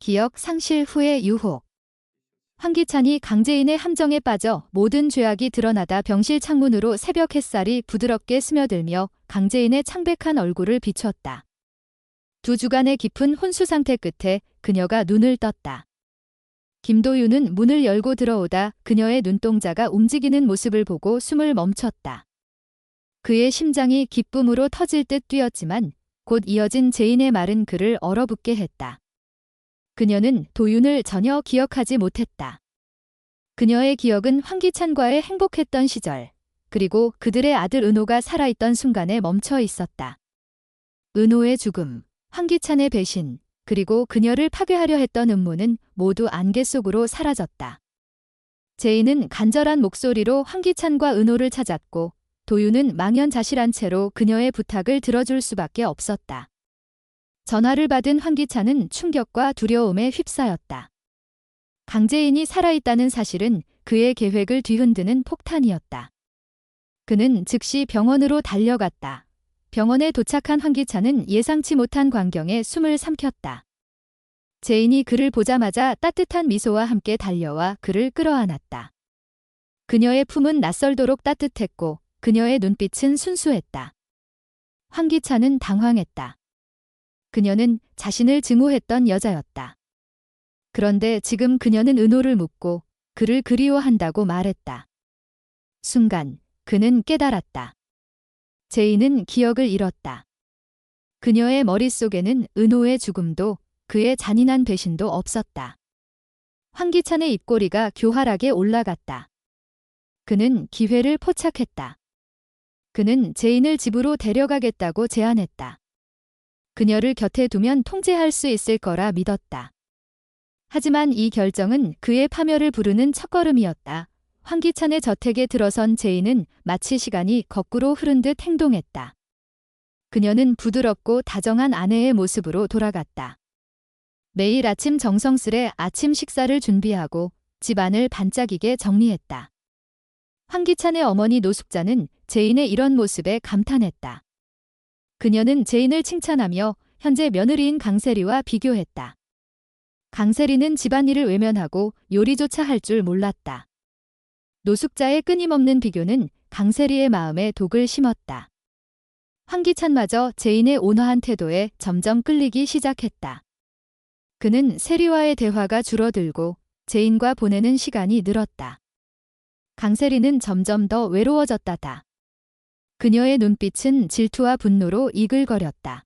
기억 상실 후의 유혹. 황기찬이 강재인의 함정에 빠져 모든 죄악이 드러나다 병실 창문으로 새벽 햇살이 부드럽게 스며들며 강재인의 창백한 얼굴을 비추었다. 2주간의 깊은 혼수 상태 끝에 그녀가 눈을 떴다. 김도윤은 문을 열고 들어오다 그녀의 눈동자가 움직이는 모습을 보고 숨을 멈췄다. 그의 심장이 기쁨으로 터질 듯 뛰었지만 곧 이어진 재인의 말은 그를 얼어붙게 했다. 그녀는 도윤을 전혀 기억하지 못했다. 그녀의 기억은 황기찬과의 행복했던 시절, 그리고 그들의 아들 은호가 살아있던 순간에 멈춰 있었다. 은호의 죽음, 황기찬의 배신, 그리고 그녀를 파괴하려 했던 음모는 모두 안개 속으로 사라졌다. 재인은 간절한 목소리로 황기찬과 은호를 찾았고 도윤은 망연자실한 채로 그녀의 부탁을 들어줄 수밖에 없었다. 전화를 받은 황기찬은 충격과 두려움에 휩싸였다. 강재인이 살아있다는 사실은 그의 계획을 뒤흔드는 폭탄이었다. 그는 즉시 병원으로 달려갔다. 병원에 도착한 황기찬은 예상치 못한 광경에 숨을 삼켰다. 재인이 그를 보자마자 따뜻한 미소와 함께 달려와 그를 끌어안았다. 그녀의 품은 낯설도록 따뜻했고 그녀의 눈빛은 순수했다. 황기찬은 당황했다. 그녀는 자신을 증오했던 여자였다. 그런데 지금 그녀는 은호를 묻고 그를 그리워한다고 말했다. 순간 그는 깨달았다. 재인은 기억을 잃었다. 그녀의 머릿속에는 은호의 죽음도 그의 잔인한 배신도 없었다. 황기찬의 입꼬리가 교활하게 올라갔다. 그는 기회를 포착했다. 그는 재인을 집으로 데려가겠다고 제안했다. 그녀를 곁에 두면 통제할 수 있을 거라 믿었다. 하지만 이 결정은 그의 파멸을 부르는 첫걸음이었다. 황기찬의 저택에 들어선 재인은 마치 시간이 거꾸로 흐른 듯 행동했다. 그녀는 부드럽고 다정한 아내의 모습으로 돌아갔다. 매일 아침 정성스레 아침 식사를 준비하고 집안을 반짝이게 정리했다. 황기찬의 어머니 노숙자는 재인의 이런 모습에 감탄했다. 그녀는 재인을 칭찬하며 현재 며느리인 강세리와 비교했다. 강세리는 집안일을 외면하고 요리조차 할 줄 몰랐다. 노숙자의 끊임없는 비교는 강세리의 마음에 독을 심었다. 황기찬마저 재인의 온화한 태도에 점점 끌리기 시작했다. 그는 세리와의 대화가 줄어들고 재인과 보내는 시간이 늘었다. 강세리는 점점 더 외로워졌다다. 그녀의 눈빛은 질투와 분노로 이글거렸다.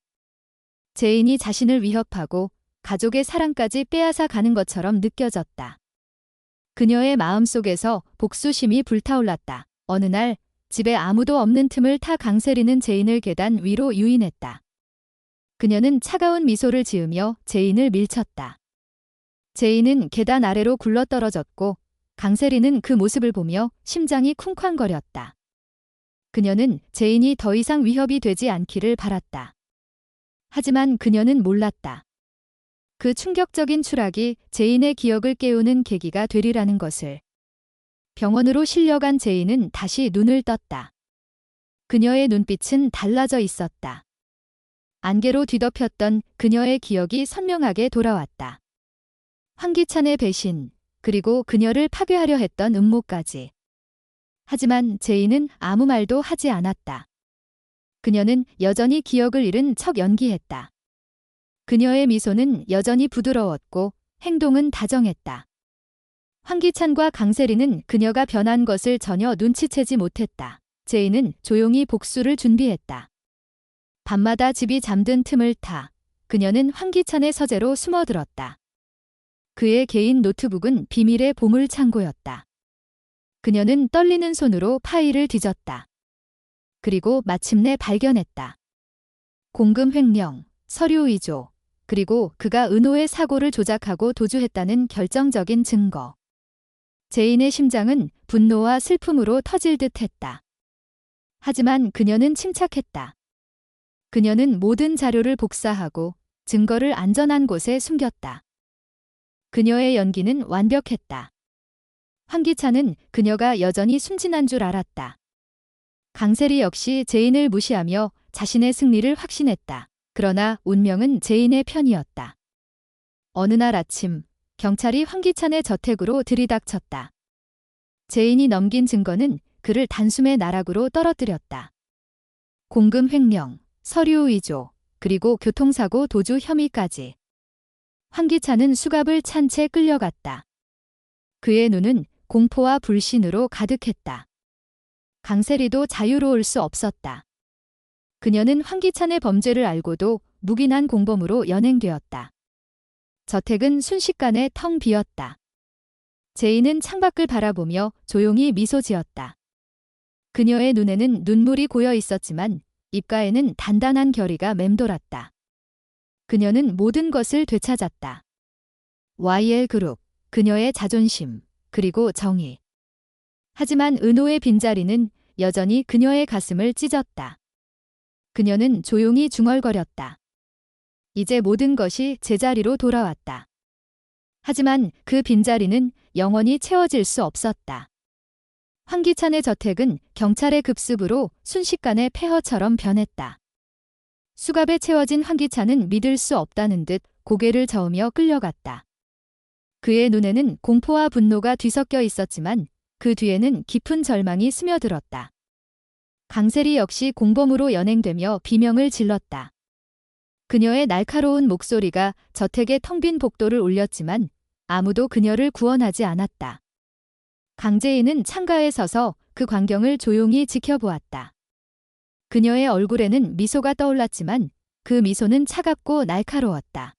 재인이 자신을 위협하고 가족의 사랑까지 빼앗아 가는 것처럼 느껴졌다. 그녀의 마음속에서 복수심이 불타올랐다. 어느 날 집에 아무도 없는 틈을 타 강세리는 재인을 계단 위로 유인했다. 그녀는 차가운 미소를 지으며 재인을 밀쳤다. 재인은 계단 아래로 굴러떨어졌고 강세리는 그 모습을 보며 심장이 쿵쾅거렸다. 그녀는 재인이 더 이상 위협이 되지 않기를 바랐다. 하지만 그녀는 몰랐다. 그 충격적인 추락이 재인의 기억을 깨우는 계기가 되리라는 것을. 병원으로 실려간 재인은 다시 눈을 떴다. 그녀의 눈빛은 달라져 있었다. 안개로 뒤덮였던 그녀의 기억이 선명하게 돌아왔다. 황기찬의 배신, 그리고 그녀를 파괴하려 했던 음모까지. 하지만 재인은 아무 말도 하지 않았다. 그녀는 여전히 기억을 잃은 척 연기했다. 그녀의 미소는 여전히 부드러웠고 행동은 다정했다. 황기찬과 강세리는 그녀가 변한 것을 전혀 눈치채지 못했다. 재인은 조용히 복수를 준비했다. 밤마다 집이 잠든 틈을 타 그녀는 황기찬의 서재로 숨어들었다. 그의 개인 노트북은 비밀의 보물 창고였다. 그녀는 떨리는 손으로 파일을 뒤졌다. 그리고 마침내 발견했다. 공금 횡령, 서류 위조, 그리고 그가 은호의 사고를 조작하고 도주했다는 결정적인 증거. 재인의 심장은 분노와 슬픔으로 터질 듯 했다. 하지만 그녀는 침착했다. 그녀는 모든 자료를 복사하고 증거를 안전한 곳에 숨겼다. 그녀의 연기는 완벽했다. 황기찬은 그녀가 여전히 순진한 줄 알았다. 강세리 역시 재인을 무시하며 자신의 승리를 확신했다. 그러나 운명은 재인의 편이었다. 어느 날 아침, 경찰이 황기찬의 저택으로 들이닥쳤다. 제인이 넘긴 증거는 그를 단숨에 나락으로 떨어뜨렸다. 공금 횡령, 서류 위조, 그리고 교통사고 도주 혐의까지. 황기찬은 수갑을 찬 채 끌려갔다. 그의 눈은 공포와 불신으로 가득했다. 강세리도 자유로울 수 없었다. 그녀는 황기찬의 범죄를 알고도 묵인한 공범으로 연행되었다. 저택은 순식간에 텅 비었다. 제인은 창밖을 바라보며 조용히 미소 지었다. 그녀의 눈에는 눈물이 고여 있었지만 입가에는 단단한 결의가 맴돌았다. 그녀는 모든 것을 되찾았다. YL그룹, 그녀의 자존심, 그리고 정의. 하지만 은호의 빈자리는 여전히 그녀의 가슴을 찢었다. 그녀는 조용히 중얼거렸다. 이제 모든 것이 제자리로 돌아왔다. 하지만 그 빈자리는 영원히 채워질 수 없었다. 황기찬의 저택은 경찰의 급습으로 순식간에 폐허처럼 변했다. 수갑에 채워진 황기찬은 믿을 수 없다는 듯 고개를 저으며 끌려갔다. 그의 눈에는 공포와 분노가 뒤섞여 있었지만 그 뒤에는 깊은 절망이 스며들었다. 강세리 역시 공범으로 연행되며 비명을 질렀다. 그녀의 날카로운 목소리가 저택의 텅 빈 복도를 울렸지만 아무도 그녀를 구원하지 않았다. 강재인은 창가에 서서 그 광경을 조용히 지켜보았다. 그녀의 얼굴에는 미소가 떠올랐지만 그 미소는 차갑고 날카로웠다.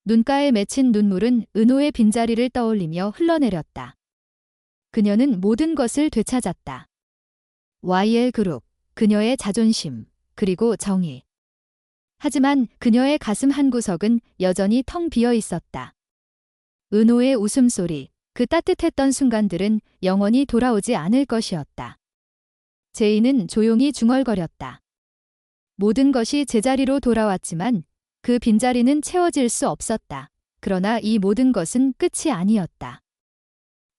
눈가에 맺힌 눈물은 은호의 빈자리를 떠올리며 흘러내렸다. 그녀는 모든 것을 되찾았다. YL그룹, 그녀의 자존심, 그리고 정의. 하지만 그녀의 가슴 한구석은 여전히 텅 비어 있었다. 은호의 웃음소리, 그 따뜻했던 순간들은 영원히 돌아오지 않을 것이었다. 제인은 조용히 중얼거렸다. 모든 것이 제자리로 돌아왔지만 그 빈자리는 채워질 수 없었다. 그러나 이 모든 것은 끝이 아니었다.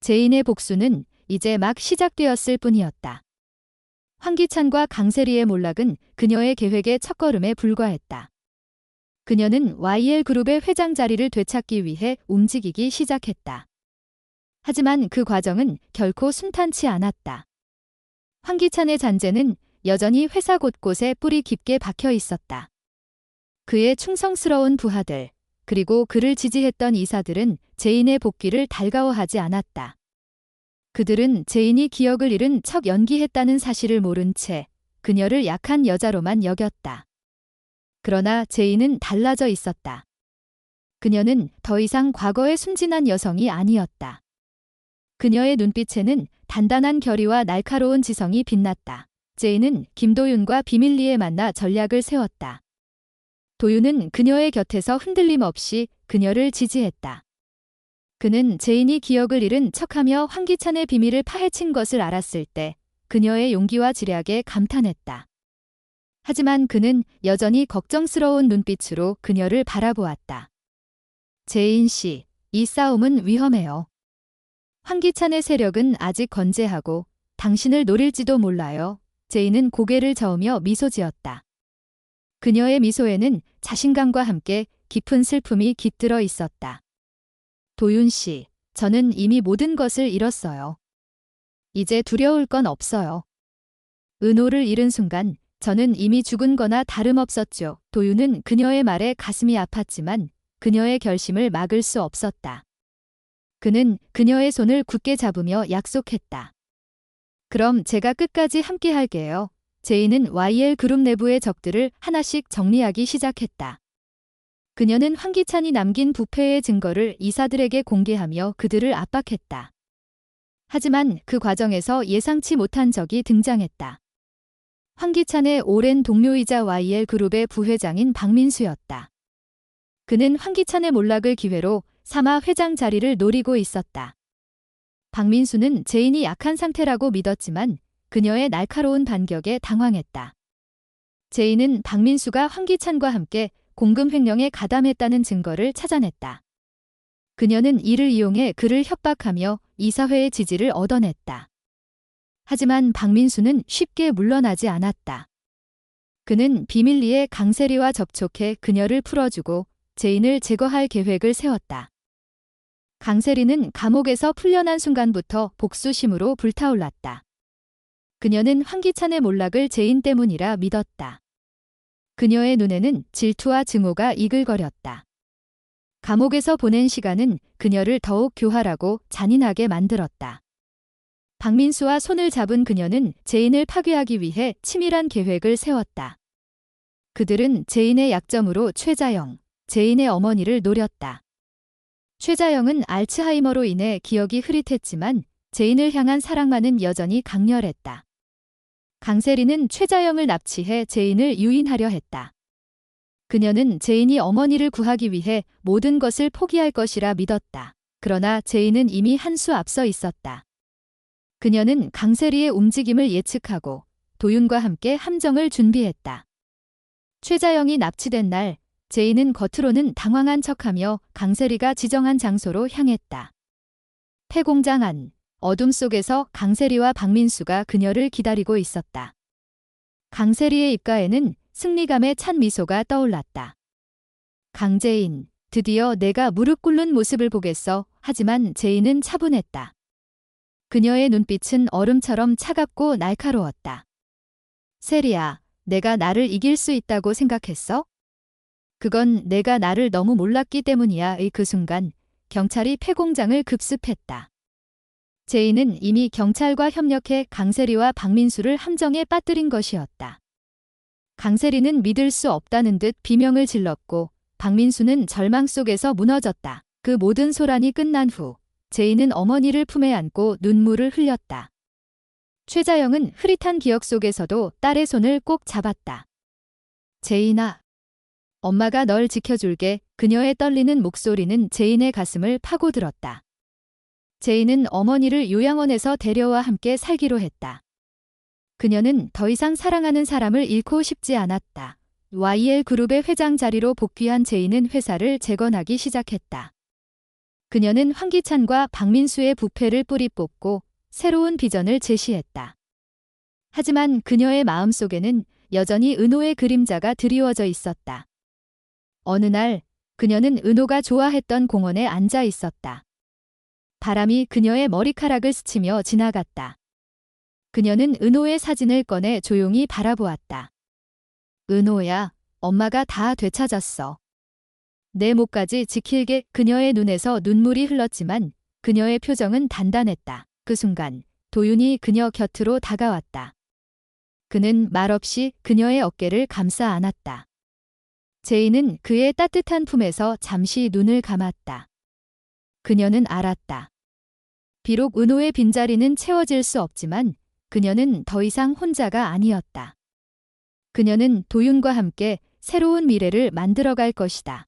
제인의 복수는 이제 막 시작되었을 뿐이었다. 황기찬과 강세리의 몰락은 그녀의 계획의 첫걸음에 불과했다. 그녀는 YL그룹의 회장 자리를 되찾기 위해 움직이기 시작했다. 하지만 그 과정은 결코 순탄치 않았다. 황기찬의 잔재는 여전히 회사 곳곳에 뿌리 깊게 박혀 있었다. 그의 충성스러운 부하들, 그리고 그를 지지했던 이사들은 제인의 복귀를 달가워하지 않았다. 그들은 제인이 기억을 잃은 척 연기했다는 사실을 모른 채 그녀를 약한 여자로만 여겼다. 그러나 제인은 달라져 있었다. 그녀는 더 이상 과거의 순진한 여성이 아니었다. 그녀의 눈빛에는 단단한 결의와 날카로운 지성이 빛났다. 제인은 김도윤과 비밀리에 만나 전략을 세웠다. 도윤은 그녀의 곁에서 흔들림 없이 그녀를 지지했다. 그는 제인이 기억을 잃은 척하며 황기찬의 비밀을 파헤친 것을 알았을 때 그녀의 용기와 지략에 감탄했다. 하지만 그는 여전히 걱정스러운 눈빛으로 그녀를 바라보았다. 제인 씨, 이 싸움은 위험해요. 황기찬의 세력은 아직 건재하고 당신을 노릴지도 몰라요. 제인은 고개를 저으며 미소 지었다. 그녀의 미소에는 자신감과 함께 깊은 슬픔이 깃들어 있었다. 도윤 씨, 저는 이미 모든 것을 잃었어요. 이제 두려울 건 없어요. 은호를 잃은 순간 저는 이미 죽은 거나 다름없었죠. 도윤은 그녀의 말에 가슴이 아팠지만 그녀의 결심을 막을 수 없었다. 그는 그녀의 손을 굳게 잡으며 약속했다. 그럼 제가 끝까지 함께 할게요. 제인은 YL그룹 내부의 적들을 하나씩 정리하기 시작했다. 그녀는 황기찬이 남긴 부패의 증거를 이사들에게 공개하며 그들을 압박했다. 하지만 그 과정에서 예상치 못한 적이 등장했다. 황기찬의 오랜 동료이자 YL그룹의 부회장인 박민수였다. 그는 황기찬의 몰락을 기회로 삼아 회장 자리를 노리고 있었다. 박민수는 제인이 약한 상태라고 믿었지만 그녀의 날카로운 반격에 당황했다. 제인은 박민수가 황기찬과 함께 공금 횡령에 가담했다는 증거를 찾아냈다. 그녀는 이를 이용해 그를 협박하며 이사회의 지지를 얻어냈다. 하지만 박민수는 쉽게 물러나지 않았다. 그는 비밀리에 강세리와 접촉해 그녀를 풀어주고 제인을 제거할 계획을 세웠다. 강세리는 감옥에서 풀려난 순간부터 복수심으로 불타올랐다. 그녀는 황기찬의 몰락을 제인 때문이라 믿었다. 그녀의 눈에는 질투와 증오가 이글거렸다. 감옥에서 보낸 시간은 그녀를 더욱 교활하고 잔인하게 만들었다. 박민수와 손을 잡은 그녀는 제인을 파괴하기 위해 치밀한 계획을 세웠다. 그들은 제인의 약점으로 최자영, 제인의 어머니를 노렸다. 최자영은 알츠하이머로 인해 기억이 흐릿했지만 제인을 향한 사랑만은 여전히 강렬했다. 강세리는 최자영을 납치해 제인을 유인하려 했다. 그녀는 제인이 어머니를 구하기 위해 모든 것을 포기할 것이라 믿었다. 그러나 제인은 이미 한 수 앞서 있었다. 그녀는 강세리의 움직임을 예측하고 도윤과 함께 함정을 준비했다. 최자영이 납치된 날, 제인은 겉으로는 당황한 척하며 강세리가 지정한 장소로 향했다. 폐공장 안, 어둠 속에서 강세리와 박민수가 그녀를 기다리고 있었다. 강세리의 입가에는 승리감에 찬 미소가 떠올랐다. 강제인, 드디어 내가 무릎 꿇는 모습을 보겠어. 하지만 제인은 차분했다. 그녀의 눈빛은 얼음처럼 차갑고 날카로웠다. 세리야, 내가 나를 이길 수 있다고 생각했어? 그건 내가 나를 너무 몰랐기 때문이야. 그 순간 경찰이 폐공장을 급습했다. 제인은 이미 경찰과 협력해 강세리와 박민수를 함정에 빠뜨린 것이었다. 강세리는 믿을 수 없다는 듯 비명을 질렀고 박민수는 절망 속에서 무너졌다. 그 모든 소란이 끝난 후 제인은 어머니를 품에 안고 눈물을 흘렸다. 최자영은 흐릿한 기억 속에서도 딸의 손을 꼭 잡았다. 제인아, 엄마가 널 지켜줄게. 그녀의 떨리는 목소리는 제인의 가슴을 파고들었다. 제인은 어머니를 요양원에서 데려와 함께 살기로 했다. 그녀는 더 이상 사랑하는 사람을 잃고 싶지 않았다. YL그룹의 회장 자리로 복귀한 제인은 회사를 재건하기 시작했다. 그녀는 황기찬과 박민수의 부패를 뿌리 뽑고 새로운 비전을 제시했다. 하지만 그녀의 마음속에는 여전히 은호의 그림자가 드리워져 있었다. 어느 날 그녀는 은호가 좋아했던 공원에 앉아 있었다. 바람이 그녀의 머리카락을 스치며 지나갔다. 그녀는 은호의 사진을 꺼내 조용히 바라보았다. 은호야, 엄마가 다 되찾았어. 내 목까지 지킬게. 그녀의 눈에서 눈물이 흘렀지만 그녀의 표정은 단단했다. 그 순간 도윤이 그녀 곁으로 다가왔다. 그는 말없이 그녀의 어깨를 감싸 안았다. 제인은 그의 따뜻한 품에서 잠시 눈을 감았다. 그녀는 알았다. 비록 은호의 빈자리는 채워질 수 없지만 그녀는 더 이상 혼자가 아니었다. 그녀는 도윤과 함께 새로운 미래를 만들어갈 것이다.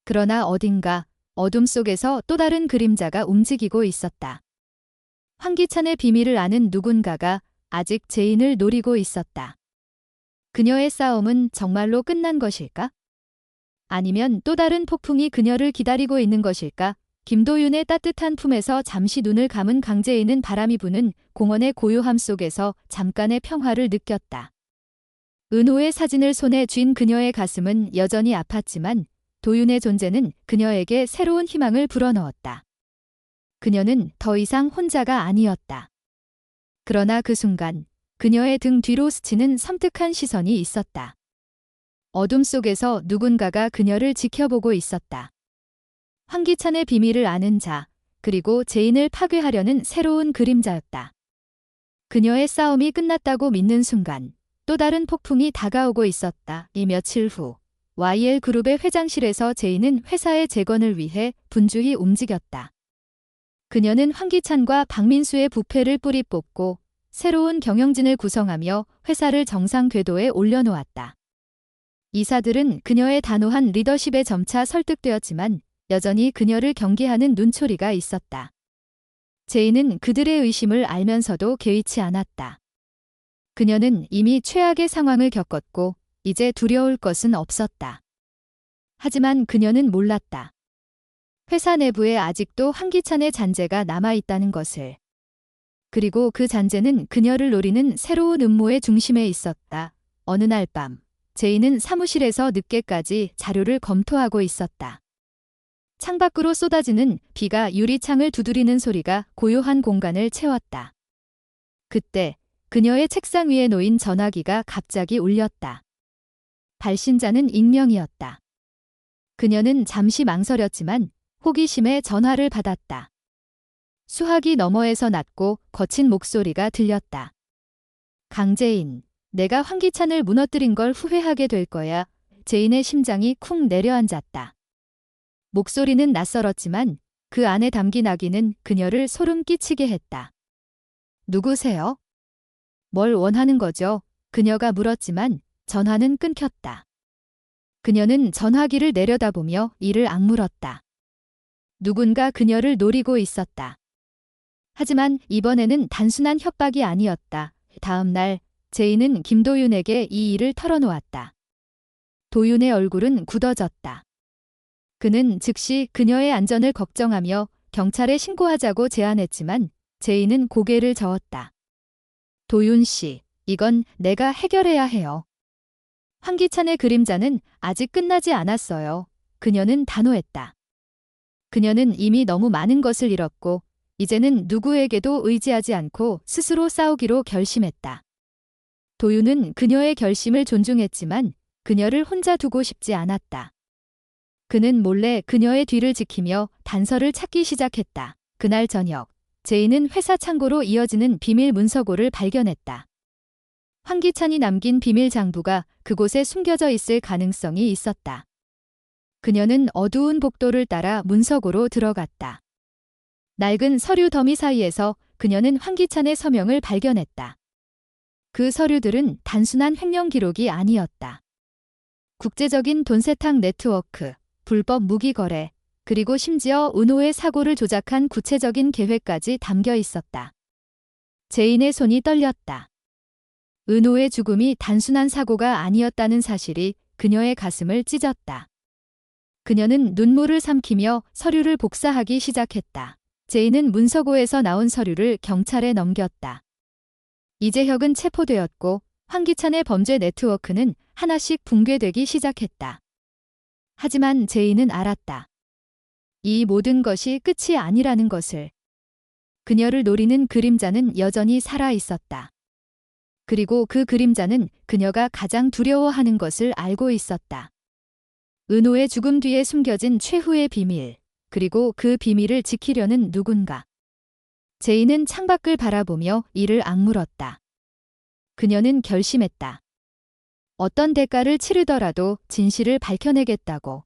그러나 어딘가 어둠 속에서 또 다른 그림자가 움직이고 있었다. 황기찬의 비밀을 아는 누군가가 아직 제인을 노리고 있었다. 그녀의 싸움은 정말로 끝난 것일까? 아니면 또 다른 폭풍이 그녀를 기다리고 있는 것일까? 김도윤의 따뜻한 품에서 잠시 눈을 감은 강제인은 바람이 부는 공원의 고요함 속에서 잠깐의 평화를 느꼈다. 은호의 사진을 손에 쥔 그녀의 가슴은 여전히 아팠지만 도윤의 존재는 그녀에게 새로운 희망을 불어넣었다. 그녀는 더 이상 혼자가 아니었다. 그러나 그 순간 그녀의 등 뒤로 스치는 섬뜩한 시선이 있었다. 어둠 속에서 누군가가 그녀를 지켜보고 있었다. 황기찬의 비밀을 아는 자, 그리고 제인을 파괴하려는 새로운 그림자였다. 그녀의 싸움이 끝났다고 믿는 순간 또 다른 폭풍이 다가오고 있었다. 이 며칠 후 YL그룹의 회장실에서 제인은 회사의 재건을 위해 분주히 움직였다. 그녀는 황기찬과 박민수의 부패를 뿌리 뽑고 새로운 경영진을 구성하며 회사를 정상 궤도에 올려놓았다. 이사들은 그녀의 단호한 리더십에 점차 설득되었지만 여전히 그녀를 경계하는 눈초리가 있었다. 제인은 그들의 의심을 알면서도 개의치 않았다. 그녀는 이미 최악의 상황을 겪었고 이제 두려울 것은 없었다. 하지만 그녀는 몰랐다. 회사 내부에 아직도 황기찬의 잔재가 남아있다는 것을. 그리고 그 잔재는 그녀를 노리는 새로운 음모의 중심에 있었다. 어느 날 밤 제인은 사무실에서 늦게까지 자료를 검토하고 있었다. 창밖으로 쏟아지는 비가 유리창을 두드리는 소리가 고요한 공간을 채웠다. 그때 그녀의 책상 위에 놓인 전화기가 갑자기 울렸다. 발신자는 익명이었다. 그녀는 잠시 망설였지만 호기심에 전화를 받았다. 수화기 너머에서 낮고 거친 목소리가 들렸다. 강제인, 내가 황기찬을 무너뜨린 걸 후회하게 될 거야. 제인의 심장이 쿵 내려앉았다. 목소리는 낯설었지만 그 안에 담긴 악의는 그녀를 소름 끼치게 했다. 누구세요? 뭘 원하는 거죠? 그녀가 물었지만 전화는 끊겼다. 그녀는 전화기를 내려다보며 이를 악물었다. 누군가 그녀를 노리고 있었다. 하지만 이번에는 단순한 협박이 아니었다. 다음 날 제인은 김도윤에게 이 일을 털어놓았다. 도윤의 얼굴은 굳어졌다. 그는 즉시 그녀의 안전을 걱정하며 경찰에 신고하자고 제안했지만 제인은 고개를 저었다. 도윤 씨, 이건 내가 해결해야 해요. 황기찬의 그림자는 아직 끝나지 않았어요. 그녀는 단호했다. 그녀는 이미 너무 많은 것을 잃었고 이제는 누구에게도 의지하지 않고 스스로 싸우기로 결심했다. 도윤은 그녀의 결심을 존중했지만 그녀를 혼자 두고 싶지 않았다. 그는 몰래 그녀의 뒤를 지키며 단서를 찾기 시작했다. 그날 저녁, 제인은 회사 창고로 이어지는 비밀 문서고를 발견했다. 황기찬이 남긴 비밀 장부가 그곳에 숨겨져 있을 가능성이 있었다. 그녀는 어두운 복도를 따라 문서고로 들어갔다. 낡은 서류 더미 사이에서 그녀는 황기찬의 서명을 발견했다. 그 서류들은 단순한 횡령 기록이 아니었다. 국제적인 돈 세탁 네트워크, 불법 무기 거래, 그리고 심지어 은호의 사고를 조작한 구체적인 계획까지 담겨 있었다. 제인의 손이 떨렸다. 은호의 죽음이 단순한 사고가 아니었다는 사실이 그녀의 가슴을 찢었다. 그녀는 눈물을 삼키며 서류를 복사하기 시작했다. 제인은 문서고에서 나온 서류를 경찰에 넘겼다. 이재혁은 체포되었고 황기찬의 범죄 네트워크는 하나씩 붕괴되기 시작했다. 하지만 제인은 알았다. 이 모든 것이 끝이 아니라는 것을. 그녀를 노리는 그림자는 여전히 살아 있었다. 그리고 그 그림자는 그녀가 가장 두려워하는 것을 알고 있었다. 은호의 죽음 뒤에 숨겨진 최후의 비밀, 그리고 그 비밀을 지키려는 누군가. 제인은 창밖을 바라보며 이를 악물었다. 그녀는 결심했다. 어떤 대가를 치르더라도 진실을 밝혀내겠다고.